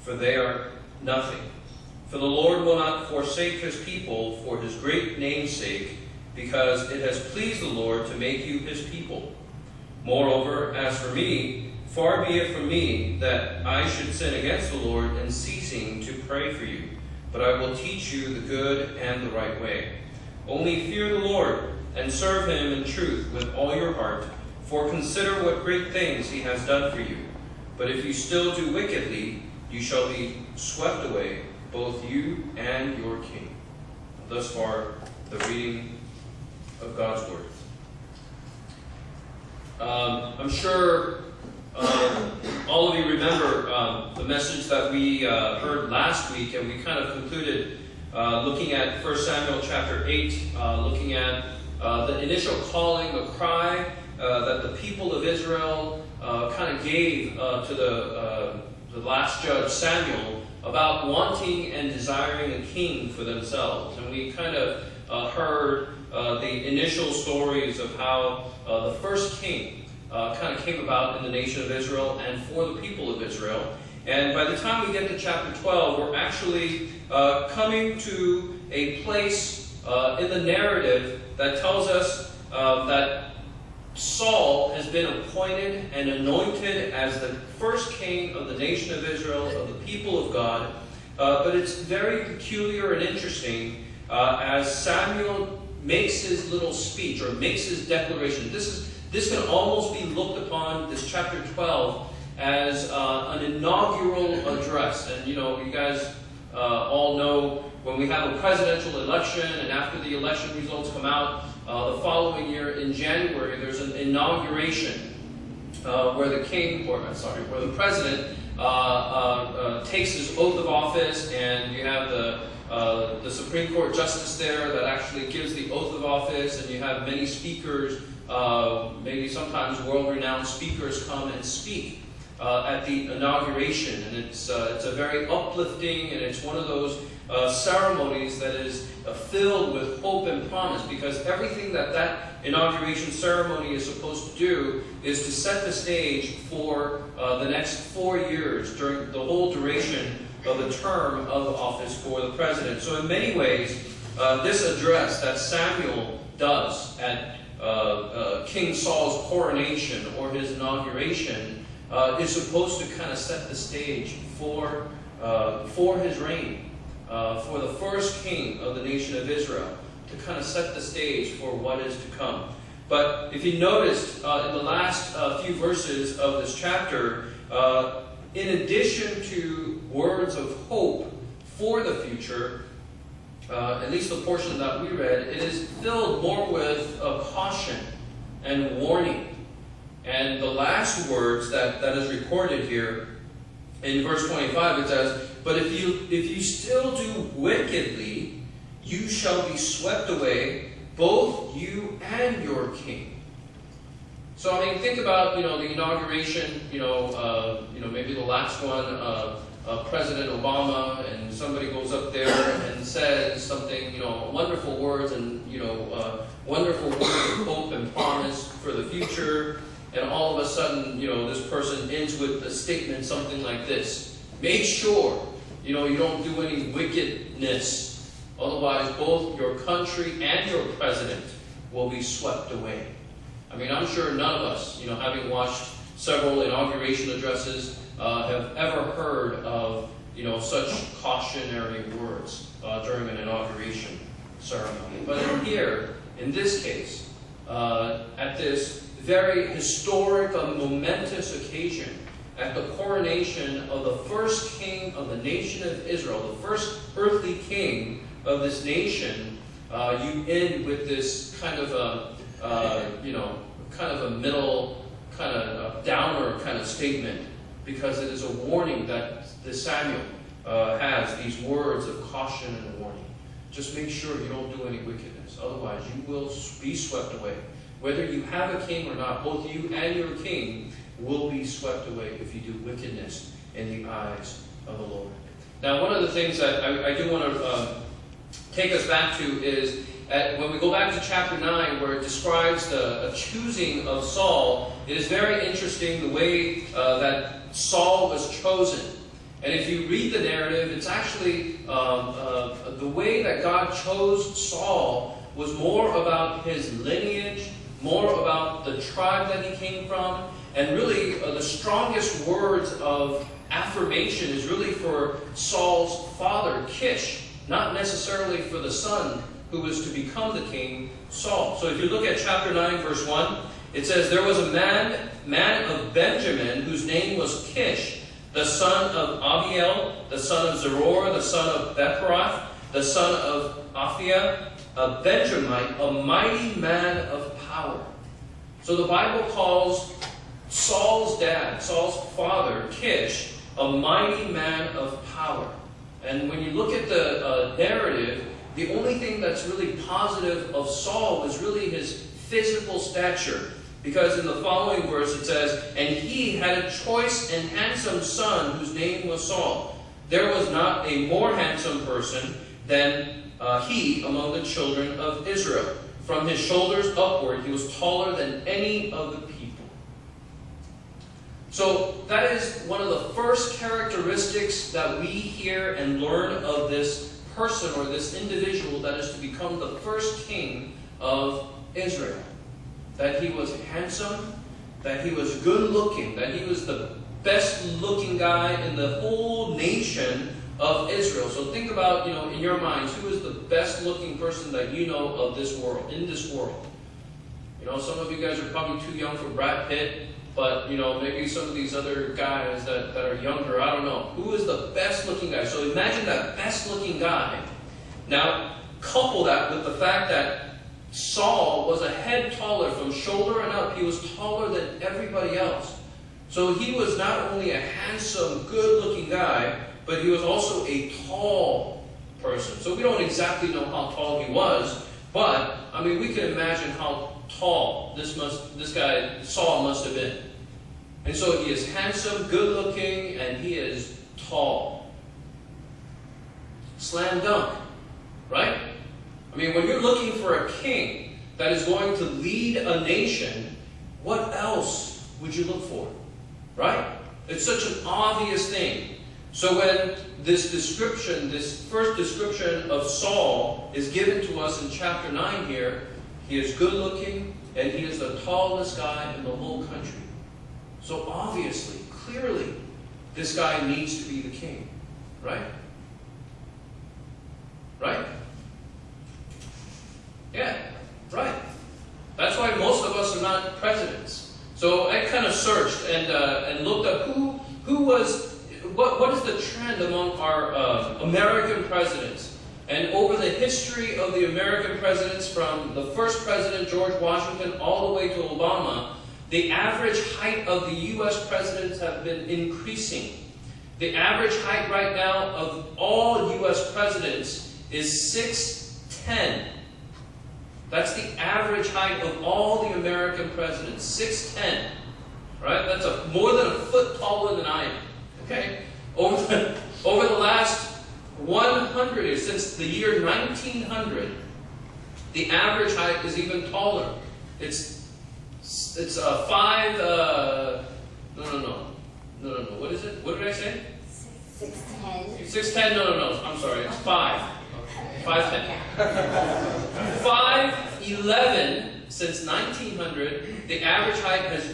for they are nothing. For the Lord will not forsake his people for his great name's sake, because it has pleased the Lord to make you his people. Moreover, as for me, far be it from me that I should sin against the Lord in ceasing to pray for you, but I will teach you the good and the right way. Only fear the Lord, and serve him in truth with all your heart, for consider what great things he has done for you. But if you still do wickedly, you shall be swept away, both you and your king. Thus far, the reading of God's Word. I'm sure all of you remember the message that we heard last week, and we kind of concluded looking at 1 Samuel chapter 8, looking at the initial calling, the cry that the people of Israel kind of gave to the last judge, Samuel, about wanting and desiring a king for themselves. And we kind of heard the initial stories of how the first king kind of came about in the nation of Israel and for the people of Israel. And by the time we get to chapter 12, we're actually coming to a place in the narrative that tells us that Saul has been appointed and anointed as the first king of the nation of Israel, of the people of God. But it's very peculiar and interesting as Samuel makes his little speech or makes his declaration. This can almost be looked upon, this chapter 12, as an inaugural address. And you guys all know when we have a presidential election, and after the election results come out the following year in January, there's an inauguration where the president takes his oath of office, and you have the Supreme Court justice there that actually gives the oath of office, and you have many speakers, maybe sometimes world-renowned speakers, come and speak at the inauguration. And it's a very uplifting, and it's one of those ceremonies that is filled with hope and promise, because everything that inauguration ceremony is supposed to do is to set the stage for the next 4 years during the whole duration of the term of office for the president. So in many ways, this address that Samuel does at King Saul's coronation or his inauguration is supposed to kind of set the stage for his reign, for the first king of the nation of Israel, to kind of set the stage for what is to come. But if you noticed in the last few verses of this chapter, in addition to words of hope for the future, at least the portion that we read, it is filled more with caution and warning. And the last words that is recorded here in verse 25, it says, "But if you still do wickedly, you shall be swept away, both you and your king." So I mean, think about the inauguration. Maybe the last one, President Obama, and somebody goes up there and says something, wonderful words and wonderful words of hope and promise for the future. And all of a sudden, this person ends with a statement something like this: "Make sure, you don't do any wickedness. Otherwise, both your country and your president will be swept away." I mean, I'm sure none of us, having watched several inauguration addresses, have ever heard of, such cautionary words during an inauguration ceremony. But in this case, at this very historic, momentous occasion, at the coronation of the first king of the nation of Israel, the first earthly king of this nation, you end with this kind of a middle, kind of a downer kind of statement, because it is a warning that Samuel has, these words of caution and warning. Just make sure you don't do any wickedness, otherwise you will be swept away. Whether you have a king or not, both you and your king will be swept away if you do wickedness in the eyes of the Lord. Now, one of the things that I do want to take us back to is when we go back to chapter 9, where it describes the choosing of Saul. It is very interesting the way that Saul was chosen. And if you read the narrative, it's actually the way that God chose Saul was more about his lineage, more about the tribe that he came from, and really the strongest words of affirmation is really for Saul's father, Kish, not necessarily for the son who was to become the king, Saul. So if you look at chapter 9, verse 1, it says, "There was a man of Benjamin, whose name was Kish, the son of Abiel, the son of Zeror, the son of Bechorath, the son of Aphiah, a Benjamite, a mighty man of power." So the Bible calls Saul's dad, Saul's father, Kish, a mighty man of power. And when you look at the narrative, the only thing that's really positive of Saul was really his physical stature. Because in the following verse it says, "And he had a choice and handsome son whose name was Saul. There was not a more handsome person than he among the children of Israel. From his shoulders upward he was taller than any of the people." So that is one of the first characteristics that we hear and learn of this person or this individual that is to become the first king of Israel. That he was handsome, that he was good looking, that he was the best looking guy in the whole nation of Israel. So think about, in your minds, who is the best looking person that you know of this world, in this world? Some of you guys are probably too young for Brad Pitt, but, maybe some of these other guys that are younger, I don't know. Who is the best looking guy? So imagine that best looking guy. Now, couple that with the fact that Saul was a head taller from shoulder and up. He was taller than everybody else. So he was not only a handsome, good-looking guy, but he was also a tall person. So we don't exactly know how tall he was, but, we can imagine how tall this guy, Saul, must have been. And so he is handsome, good-looking, and he is tall. Slam dunk, right? When you're looking for a king that is going to lead a nation, what else would you look for? Right? It's such an obvious thing. So when this first description of Saul is given to us in chapter 9 here, he is good looking and he is the tallest guy in the whole country. So obviously, clearly, this guy needs to be the king. Right? Right? Yeah, right. That's why most of us are not presidents. So I kind of searched and looked up what is the trend among our American presidents. And over the history of the American presidents, from the first president, George Washington, all the way to Obama, the average height of the U.S. presidents have been increasing. The average height right now of all U.S. presidents is 6'10". That's the average height of all the American presidents, 6'10". Right? That's more than a foot taller than I am. Okay? Over the last 100 years, since the year 1900, the average height is even taller. It's 5. No. What is it? What did I say? 6'10". 6'10". No. I'm sorry. It's 5. 5'10". 5'11". Since 1900, the average height has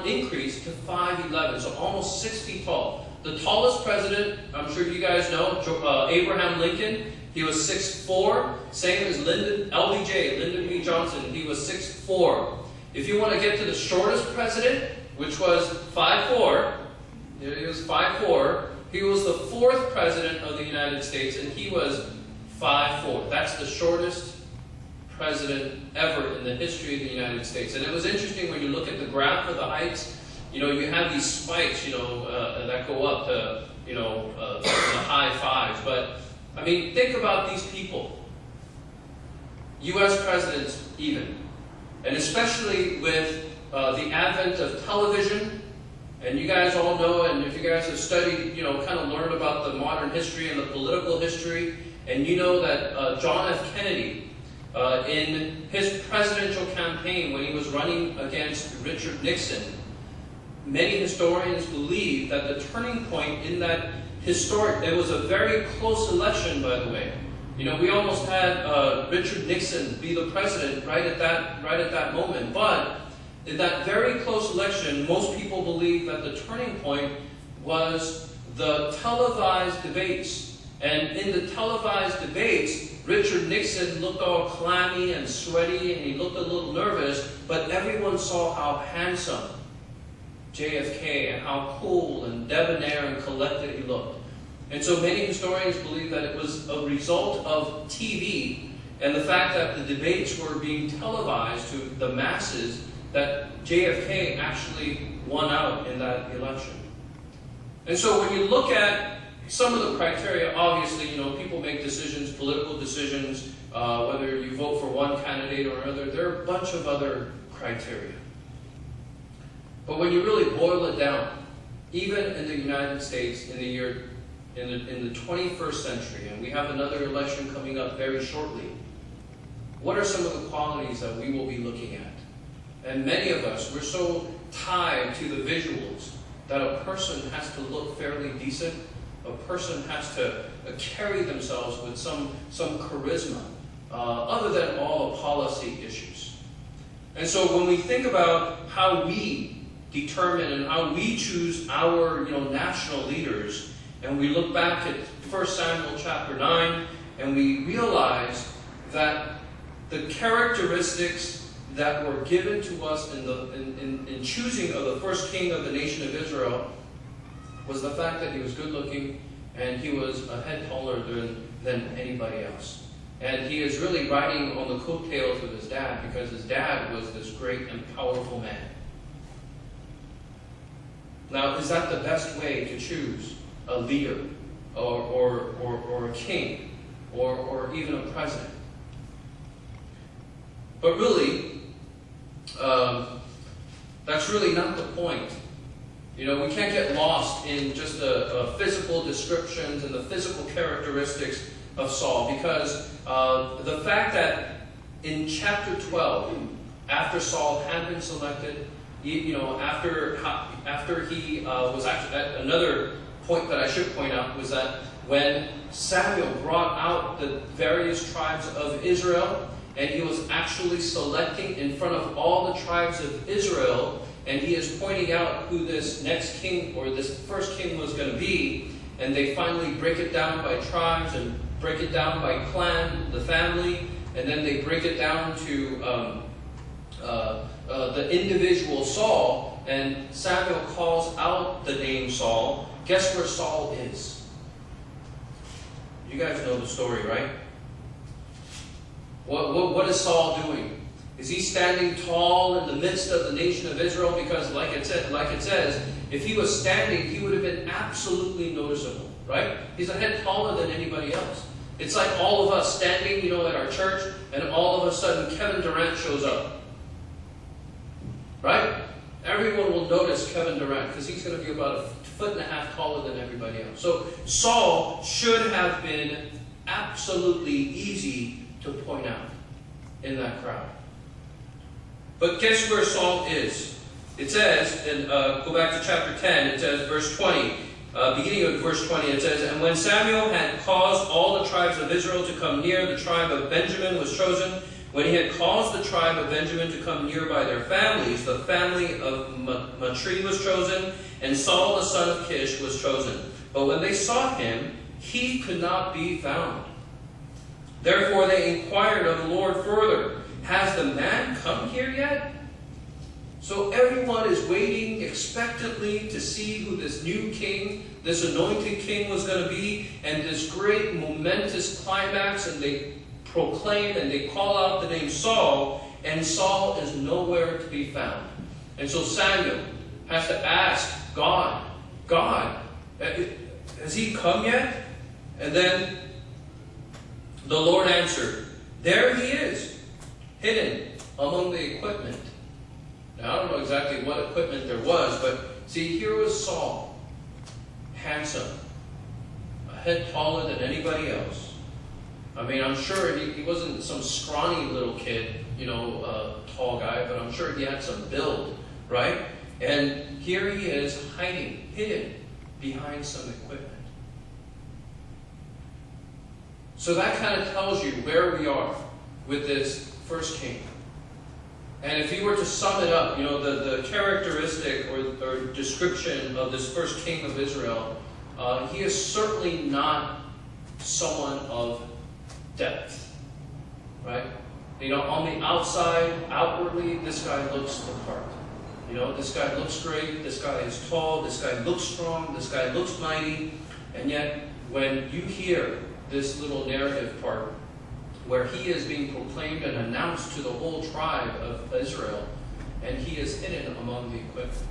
increased to 5'11", so almost 6 feet tall. The tallest president, I'm sure you guys know, Abraham Lincoln, he was 6'4". Same as Lyndon B. Johnson, he was 6'4". If you want to get to the shortest president, which was 5'4", he was 5'4", he was the 4th president of the United States, and he was 5'4". That's the shortest president ever in the history of the United States. And it was interesting when you look at the graph of the heights, you have these spikes, that go up to, the high 5s. But, think about these people. U.S. presidents even. And especially with the advent of television, and you guys all know, and if you guys have studied, kind of learned about the modern history and the political history, and you know that John F. Kennedy, in his presidential campaign when he was running against Richard Nixon, many historians believe that the turning point in that historic. It was a very close election, by the way. You know, we almost had Richard Nixon be the president right at that moment. But in that very close election, most people believe that the turning point was the televised debates. And in the televised debates, Richard Nixon looked all clammy and sweaty, and he looked a little nervous, but everyone saw how handsome JFK and how cool and debonair and collected he looked. And so many historians believe that it was a result of TV and the fact that the debates were being televised to the masses that JFK actually won out in that election. And so when you look at some of the criteria, obviously, you know, people make decisions, political decisions, whether you vote for one candidate or another. There are a bunch of other criteria. But when you really boil it down, even in the United States in the 21st century, and we have another election coming up very shortly, what are some of the qualities that we will be looking at? And many of us, we're so tied to the visuals that a person has to look fairly decent. A person has to carry themselves with some charisma, other than all the policy issues. And so when we think about how we determine and how we choose our national leaders, and we look back at 1 Samuel chapter 9, and we realize that the characteristics that were given to us in choosing of the first king of the nation of Israel was the fact that he was good looking and he was a head taller than anybody else. And he is really riding on the coattails of his dad, because his dad was this great and powerful man. Now, is that the best way to choose a leader or a king or even a president? But really, that's really not the point. You know, we can't get lost in just the physical descriptions and the physical characteristics of Saul, because the fact that in chapter 12, after Saul had been selected, after he was actually, another point that I should point out was that when Samuel brought out the various tribes of Israel, and he was actually selecting in front of all the tribes of Israel, and he is pointing out who this next king or this first king was going to be, and they finally break it down by tribes and break it down by clan, the family, and then they break it down to the individual Saul, and Samuel calls out the name Saul. Guess where Saul is? You guys know the story, right? What is Saul doing? Is he standing tall in the midst of the nation of Israel? Because like it says, if he was standing, he would have been absolutely noticeable, right? He's a head taller than anybody else. It's like all of us standing, at our church, and all of a sudden Kevin Durant shows up. Right? Everyone will notice Kevin Durant because he's going to be about 1.5 feet taller than everybody else. So Saul should have been absolutely easy to point out in that crowd. But guess where Saul is? It says, and go back to chapter 10, it says, verse 20, beginning of verse 20, it says, "And when Samuel had caused all the tribes of Israel to come near, the tribe of Benjamin was chosen. When he had caused the tribe of Benjamin to come near by their families, the family of Matri was chosen, and Saul the son of Kish was chosen. But when they sought him, he could not be found. Therefore they inquired of the Lord further, has the man come here yet?" So everyone is waiting expectantly to see who this new king, this anointed king was going to be, and this great momentous climax, and they proclaim and they call out the name Saul, and Saul is nowhere to be found. And so Samuel has to ask God, has he come yet? And then the Lord answered, "There he is, hidden among the equipment." Now, I don't know exactly what equipment there was, but see, here was Saul, handsome, a head taller than anybody else. I mean, I'm sure he wasn't some scrawny little kid, tall guy, but I'm sure he had some build, right? And here he is hidden behind some equipment. So that kind of tells you where we are with this first king. And if you were to sum it up, the characteristic or description of this first king of Israel, he is certainly not someone of depth, right? On the outside, outwardly, this guy looks the part. This guy looks great, this guy is tall, this guy looks strong, this guy looks mighty, and yet when you hear this little narrative part, where he is being proclaimed and announced to the whole tribe of Israel, and he is hidden among the equipment.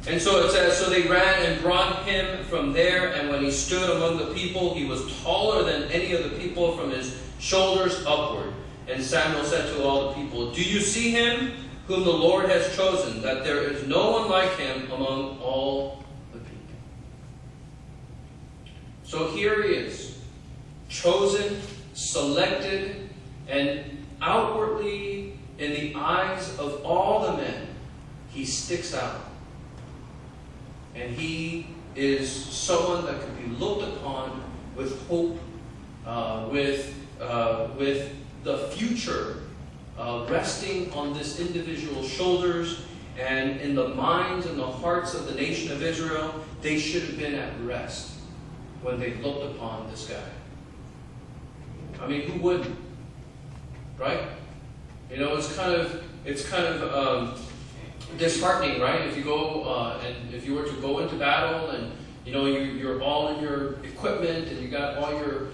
And so it says, so they ran and brought him from there, and when he stood among the people, he was taller than any of the people from his shoulders upward. And Samuel said to all the people, do you see him whom the Lord has chosen, that there is no one like him among all the people? So here he is, chosen, selected, and outwardly, in the eyes of all the men, he sticks out. And he is someone that can be looked upon with hope, with the future resting on this individual's shoulders, and in the minds and the hearts of the nation of Israel, they should have been at rest when they looked upon this guy. I mean, who wouldn't? Right? It's kind of disheartening, right? If you go and if you were to go into battle, and you're all in your equipment, and you got all your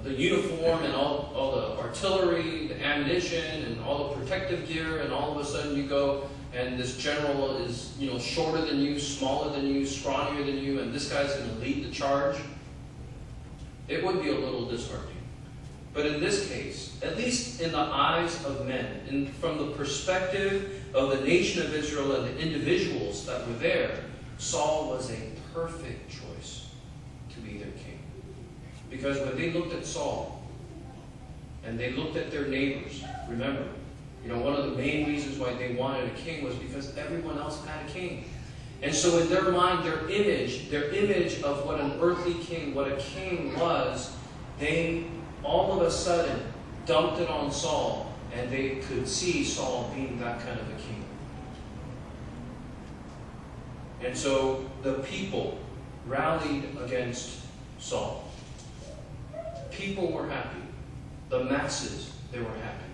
the uniform and all the artillery, the ammunition, and all the protective gear, and all of a sudden you go and this general is shorter than you, smaller than you, scrawnier than you, and this guy's going to lead the charge. It would be a little disheartening. But in this case, at least in the eyes of men, from the perspective of the nation of Israel and the individuals that were there, Saul was a perfect choice to be their king. Because when they looked at Saul, and they looked at their neighbors, remember, one of the main reasons why they wanted a king was because everyone else had a king. And so in their mind, their image of what an earthly king, what a king was, they all of a sudden dumped it on Saul, and they could see Saul being that kind of a king. And so the people rallied against Saul. People were happy. The masses, they were happy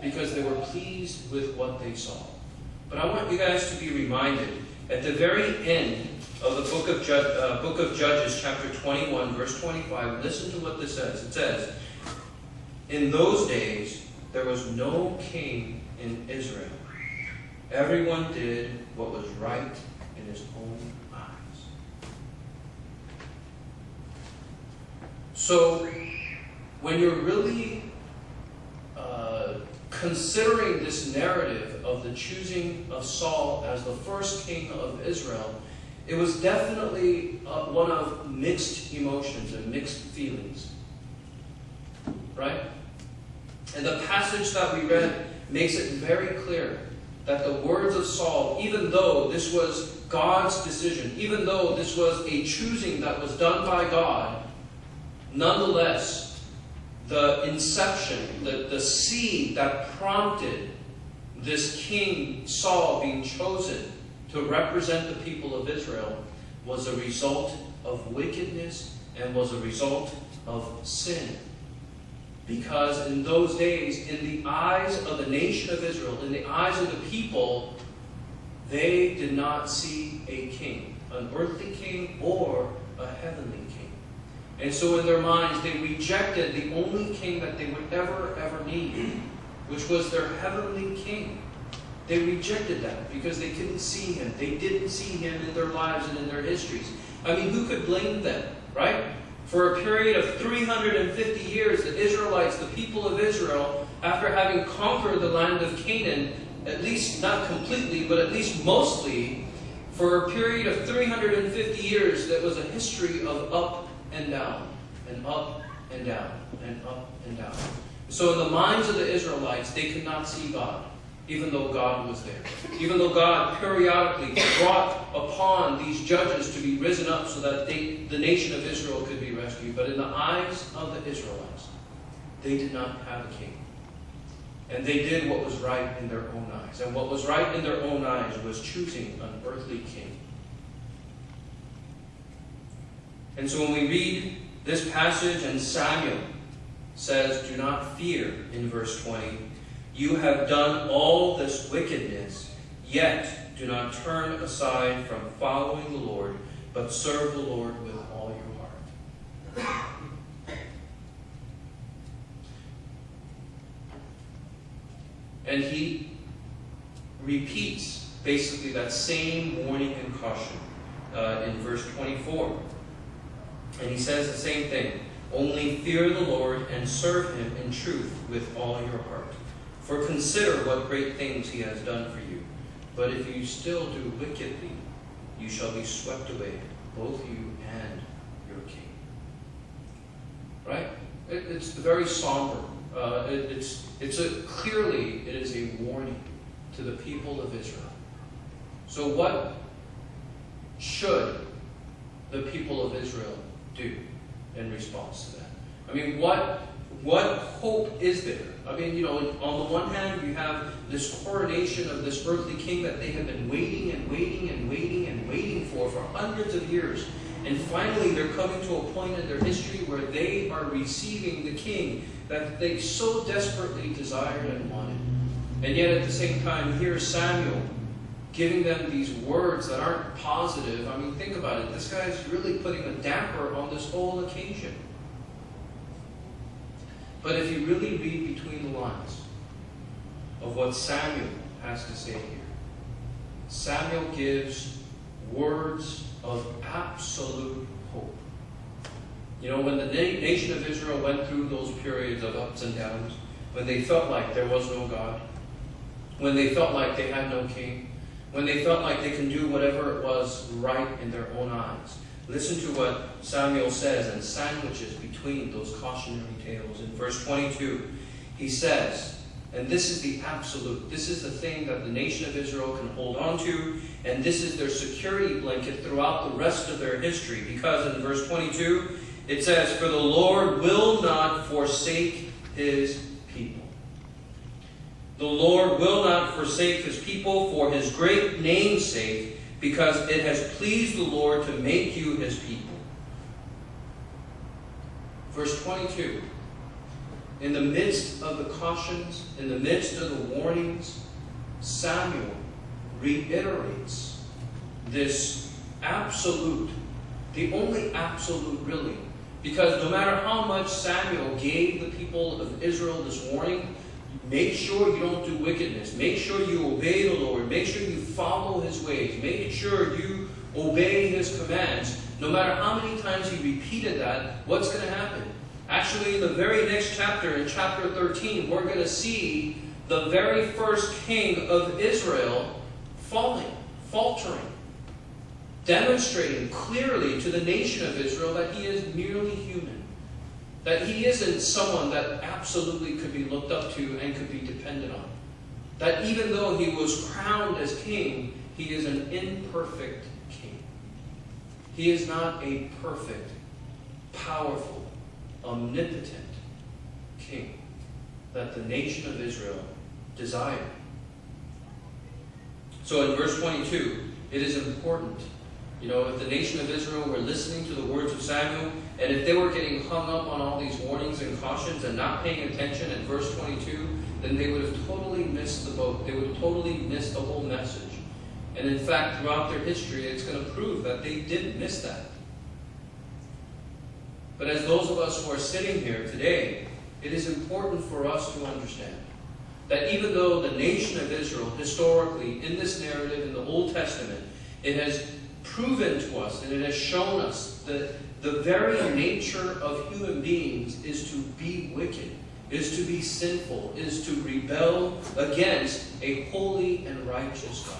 because they were pleased with what they saw. But I want you guys to be reminded, at the very end of the book of Judges, chapter 21, verse 25, listen to what this says. It says, in those days, there was no king in Israel. Everyone did what was right in his own eyes. So, when you're really considering this narrative of the choosing of Saul as the first king of Israel, it was definitely one of mixed emotions and mixed feelings. Right? And the passage that we read makes it very clear that the words of Saul, even though this was God's decision, even though this was a choosing that was done by God, nonetheless, the inception, the seed that prompted this king Saul being chosen to represent the people of Israel was a result of wickedness and was a result of sin. Because in those days, in the eyes of the nation of Israel, in the eyes of the people, they did not see a king, an earthly king or a heavenly king. And so in their minds, they rejected the only king that they would ever need, which was their heavenly king. They rejected that because they couldn't see him. They didn't see him in their lives and in their histories. I mean, who could blame them, right? For a period of 350 years, the Israelites, the people of Israel, after having conquered the land of Canaan, at least not completely, but at least mostly, for a period of 350 years, that was a history of up and down, and up and down, and up and down. So in the minds of the Israelites, they could not see God. even though God was there. Even though God periodically brought upon these judges to be risen up so that the nation of Israel could be rescued. But in the eyes of the Israelites, they did not have a king. And they did what was right in their own eyes. And what was right in their own eyes was choosing an earthly king. And so when we read this passage and Samuel says, do not fear in verse 20, you have done all this wickedness, yet do not turn aside from following the Lord, but serve the Lord with all your heart. And he repeats basically that same warning and caution in verse 24. And he says the same thing. Only fear the Lord and serve him in truth with all your heart. For consider what great things he has done for you. But if you still do wickedly, you shall be swept away, both you and your king. Right? It's very somber. Clearly it is a warning to the people of Israel. So what should the people of Israel do in response to that? I mean, what hope is there? I mean, on the one hand, you have this coronation of this earthly king that they have been waiting and waiting and waiting and waiting for hundreds of years. And finally, they're coming to a point in their history where they are receiving the king that they so desperately desired and wanted. And yet at the same time, here's Samuel giving them these words that aren't positive. I mean, think about it. This guy's really putting a damper on this whole occasion. But if you really read between the lines of what Samuel has to say here, Samuel gives words of absolute hope. When the nation of Israel went through those periods of ups and downs, when they felt like there was no God, when they felt like they had no king, when they felt like they can do whatever it was right in their own eyes. Listen to what Samuel says and sandwiches between those cautionary tales. In verse 22, he says, and this is the absolute, this is the thing that the nation of Israel can hold on to, and this is their security blanket throughout the rest of their history. Because in verse 22, it says, for the Lord will not forsake his people. The Lord will not forsake his people for his great name's sake, because it has pleased the Lord to make you his people. Verse 22. In the midst of the cautions, in the midst of the warnings, Samuel reiterates this absolute, the only absolute really. Because no matter how much Samuel gave the people of Israel this warning, make sure you don't do wickedness. Make sure you obey the Lord. Make sure you follow his ways. Make sure you obey his commands. No matter how many times he repeated that, what's going to happen? Actually, in the very next chapter, in chapter 13, we're going to see the very first king of Israel faltering, demonstrating clearly to the nation of Israel that he is merely human. That he isn't someone that absolutely could be looked up to and could be depended on. That even though he was crowned as king, he is an imperfect king. He is not a perfect, powerful, omnipotent king that the nation of Israel desired. So in verse 22, it is important. If the nation of Israel were listening to the words of Samuel, and if they were getting hung up on all these warnings and cautions and not paying attention in verse 22, then they would have totally missed the boat. They would have totally missed the whole message. And in fact, throughout their history, it's going to prove that they didn't miss that. But as those of us who are sitting here today, it is important for us to understand that even though the nation of Israel, historically, in this narrative, in the Old Testament, it has proven to us and it has shown us that the very nature of human beings is to be wicked, is to be sinful, is to rebel against a holy and righteous God.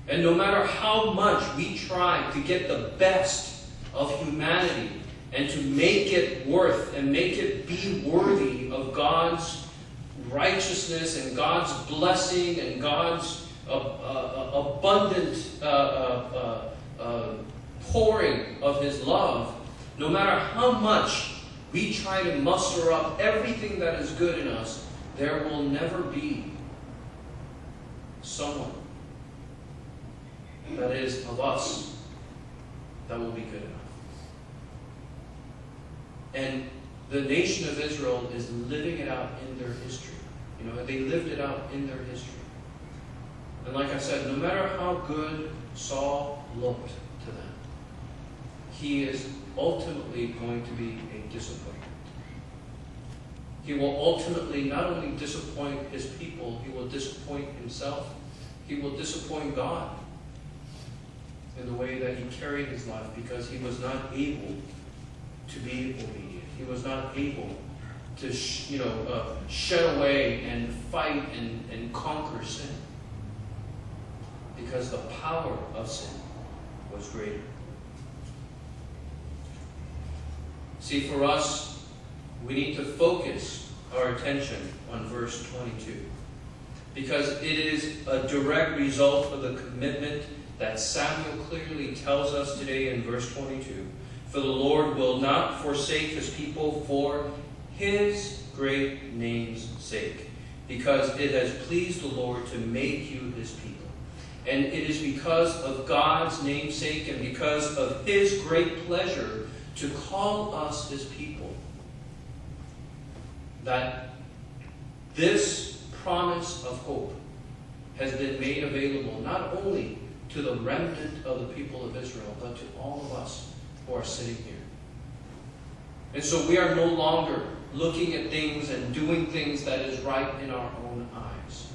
And no matter how much we try to get the best of humanity and to make it worth and make it be worthy of God's righteousness and God's blessing and God's abundant pouring of His love, no matter how much we try to muster up everything that is good in us, there will never be someone that is of us that will be good enough. And the nation of Israel is living it out in their history. They lived it out in their history. And like I said, no matter how good Saul looked to them, he is ultimately going to be a disappointment. He will ultimately not only disappoint his people, he will disappoint himself. He will disappoint God in the way that he carried his life, because he was not able to be obedient. He was not able to shed away and fight and conquer sin, because the power of sin was greater. See, for us, we need to focus our attention on verse 22, because it is a direct result of the commitment that Samuel clearly tells us today in verse 22. For the Lord will not forsake His people for His great name's sake, because it has pleased the Lord to make you His people. And it is because of God's name's sake and because of His great pleasure to call us His people that this promise of hope has been made available not only to the remnant of the people of Israel, but to all of us who are sitting here. And so we are no longer looking at things and doing things that is right in our own eyes.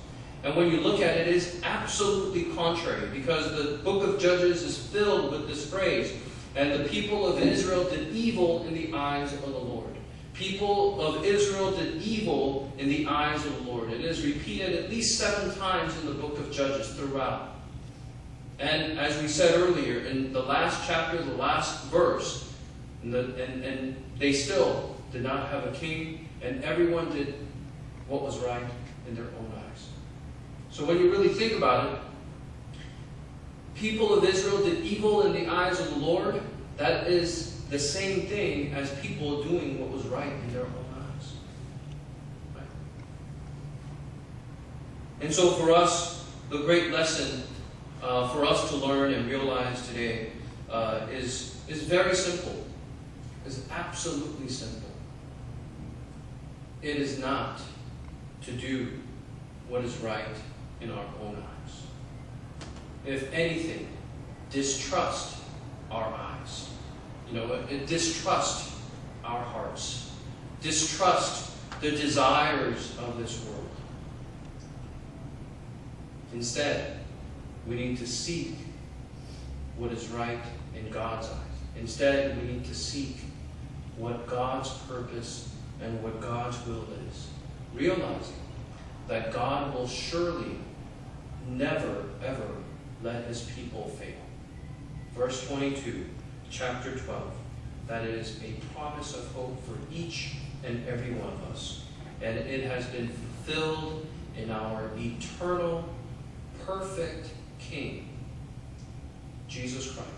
And when you look at it, it is absolutely contrary, because the book of Judges is filled with this phrase, and the people of Israel did evil in the eyes of the Lord. People of Israel did evil in the eyes of the Lord. It is repeated at least 7 times in the book of Judges throughout. And as we said earlier, in the last chapter, the last verse, and they still did not have a king, and everyone did what was right in their own eyes. So when you really think about it, people of Israel did evil in the eyes of the Lord. That is the same thing as people doing what was right in their own eyes. Right? And so for us, the great lesson for us to learn and realize today is very simple. Is absolutely simple. It is not to do what is right in our own eyes. If anything, distrust our eyes. Distrust our hearts. Distrust the desires of this world. Instead, we need to seek what is right in God's eyes. Instead, we need to seek what God's purpose and what God's will is, realizing that God will surely never, ever let His people fail. Verse 22, chapter 12, that is a promise of hope for each and every one of us. And it has been fulfilled in our eternal, perfect King, Jesus Christ.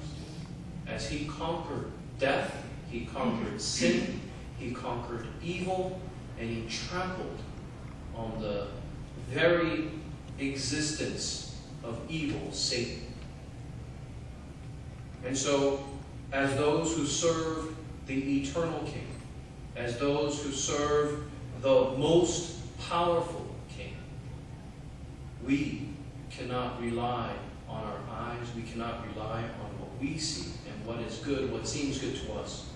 As He conquered death, He conquered sin, He conquered evil, and He trampled on the very existence of evil, Satan. And so, as those who serve the eternal King, as those who serve the most powerful King, we cannot rely on our eyes, we cannot rely on what we see and what is good, what seems good to us,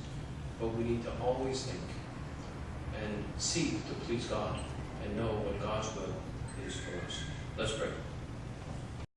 but we need to always think and seek to please God and know what God's will is for us. Let's pray.